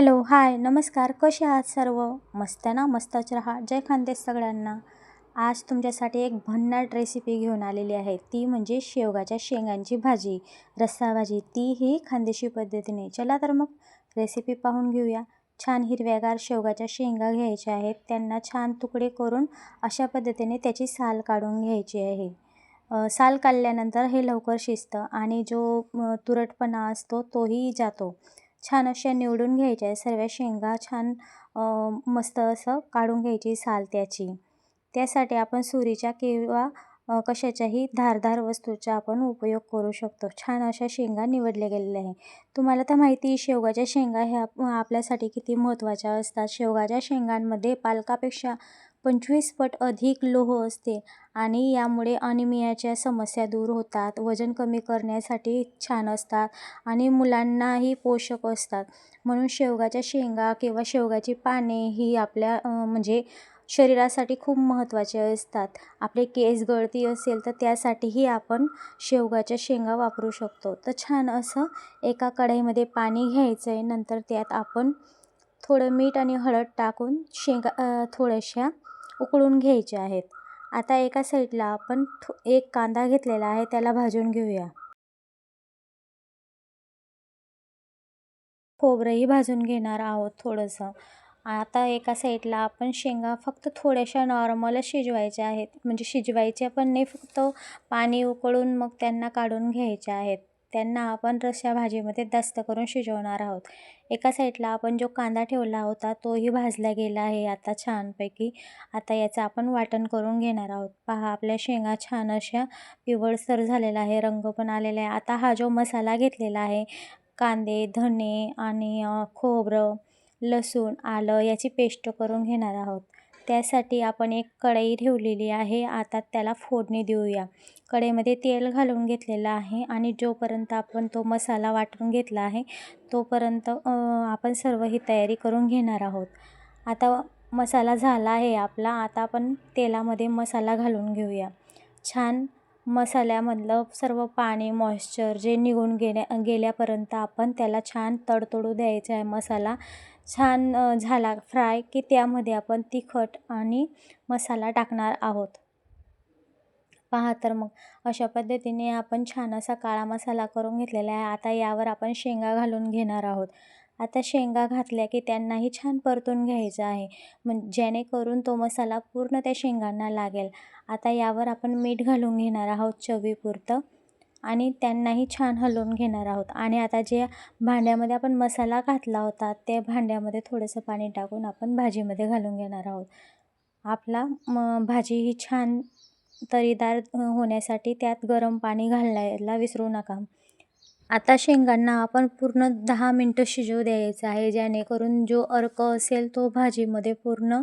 Hello, हाय, नमस्कार. कसे आहात सर्व? मस्त ना? मस्तच राहा. जय खानदेश सगळ्यांना. आज तुमच्यासाठी एक भन्नाट रेसिपी घेऊन आलेली आहे. ती म्हणजे शेवगाच्या शेंगांची भाजी, रस्सा भाजी, तीही खानदेशी पद्धतीने. चला तर मग रेसिपी पाहून घेऊया. छान हिरव्यागार शेवगाच्या शेंगा घ्यायच्या आहेत. त्यांना छान तुकडे करून अशा पद्धतीने त्याची साल काढून घ्यायची आहे. साल काढल्यानंतर हे लवकर शिजतं आणि जो तुरटपणा असतो तोही जातो. छान अशा निवडून घ्यायच्या आहे सर्व शेंगा. छान मस्त असं काढून घ्यायची साल त्याची. त्यासाठी आपण सुरीच्या किंवा कशाच्याही धारदार वस्तूचा आपण उपयोग करू शकतो. छान अशा शेंगा निवडल्या गेलेल्या आहे. तुम्हाला तर माहिती शेवगाच्या शेंगा ह्या आपल्यासाठी किती महत्त्वाच्या असतात. शेवगाच्या शेंगांमध्ये पालकापेक्षा 25 पट अधिक लोह असते आणि यामुळे अनिमियाच्या समस्या दूर होतात. वजन कमी करण्यासाठी छान असतात आणि मुलांनाही पोषक असतात. म्हणून शेवगाच्या शेंगा किंवा शेवगाची पाने ही आपल्या म्हणजे शरीरासाठी खूप महत्त्वाचे असतात. आपले केस गळती असेल तर त्यासाठीही आपण शेवगाच्या शेंगा वापरू शकतो. तर छान असं एका कढईमध्ये पाणी घ्यायचं आहे. नंतर त्यात आपण थोडं मीठ आणि हळद टाकून शेंगा थोड्याशा उकळून घ्यायच्या आहेत. आता एका साईडला आपण एक कांदा घेतलेला आहे, त्याला भाजून घेऊया. खोबरंही भाजून घेणार आहोत थोडंसं. आता एका साईडला आपण शेंगा फक्त थोड्याशा नॉर्मलच शिजवायच्या आहेत. म्हणजे शिजवायच्या पण नाही, फक्त पाणी उकळून मग त्यांना काढून घ्यायच्या आहेत. त्यांना आपण रस्सा भाजीमध्ये जास्त करून शिजवणार आहोत. एका साईडला आपण जो कांदा ठेवला होता तोही भाजला गेला आहे आता छानपैकी. आता याचं आपण वाटण करून घेणार आहोत. पहा, आपल्या शेंगा छान अशा पिवळसर झालेला आहे, रंग पण आलेला आहे. आता हा जो मसाला घेतलेला आहे, कांदे, धने आणि खोबरं, लसूण, आलं याची पेस्ट करून घेणार आहोत. त्यासाठी आपण एक कढई ठेवलेली आहे. आता त्याला फोडणी देऊया. कढईमध्ये तेल घालून घेतलेलं आहे आणि जोपर्यंत आपण तो मसाला वाटून घेतला आहे तोपर्यंत आपण सर्व ही तयारी करून घेणार आहोत. आता मसाला झाला आहे आपला. आता आपण तेलामध्ये मसाला घालून घेऊया. छान मसाल्यामधलं सर्व पाणी, मॉइश्चर जे निघून गेल्यापर्यंत आपण त्याला छान तडतडू द्यायचा आहे. मसाला छान झाला फ्राय की त्यामध्ये आपण तिखट आणि मसाला टाकणार आहोत. पहा तर मग अशा पद्धतीने आपण छान असा काळा मसाला करून घेतलेला आहे. आता यावर आपण शेंगा घालून घेणार आहोत. आता शेंगा घातल्या की त्यांनाही छान परतून घ्यायचं आहे, जेणेकरून तो मसाला पूर्ण त्या शेंगांना लागेल. आता यावर आपण मीठ घालून घेणार आहोत चवीपुरतं आणि त्यांनाही छान हलवून घेणार आहोत. आणि आता जे भांड्यामध्ये आपण मसाला घातला होता त्या भांड्यामध्ये थोडंसं पाणी टाकून आपण भाजीमध्ये घालून घेणार आहोत. आपला भाजी ही छान तरीदार होण्यासाठी त्यात गरम पाणी घालायला विसरू नका. आता शेंगांना आपण पूर्ण 10 मिनटं शिजवू द्यायचं आहे, जेणेकरून जो अर्क असेल तो भाजीमध्ये पूर्ण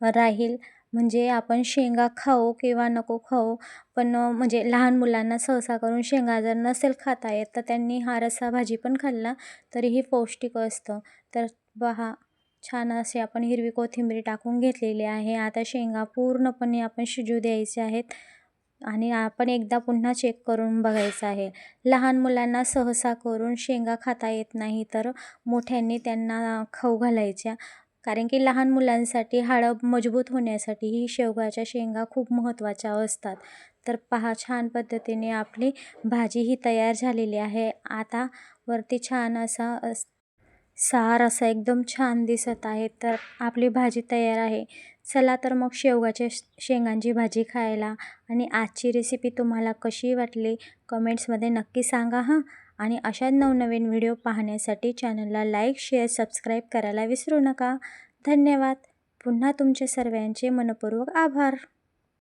राहील. म्हणजे आपण शेंगा खाऊ किंवा नको खाऊ, पण म्हणजे लहान मुलांना सहसा करून शेंगा जर नसेल खाता येत तर त्यांनी हा रस्सा भाजी पण खाल्ला तरीही पौष्टिक असतं. तर पहा, छान असे आपण हिरवी कोथिंबीर टाकून घेतलेली आहे. आता शेंगा पूर्णपणे आपण शिजू द्यायचे आहेत आणि आपण एकदा पुन्हा चेक करून बघायचं आहे. लहान मुलांना सहसा करून शेंगा खाता येत नाही, तर मोठ्यांनी त्यांना खाऊ घालायच्या. कारण की लहान मुलांसाठी हाडं मजबूत होण्यासाठी ही शेवगाच्या शेंगा खूप महत्त्वाच्या असतात. तर पहा, छान पद्धतीने आपली भाजी ही तयार झालेली आहे. आता वरती छान असा सार असा एकदम छान दिसत आहे. तर आपली भाजी तयार आहे. चला तर मग शेवगाच्या शेंगांची भाजी खायला. आणि आजची रेसिपी तुम्हाला कशी वाटली कमेंट्समध्ये नक्की सांगा हां. आणि अशा नवनवीन व्हिडिओ पाहण्यासाठी चॅनलला लाईक, शेअर, सबस्क्राईब करायला विसरू नका. धन्यवाद. पुन्हा तुमचे सर्वांचे मनःपूर्वक आभार.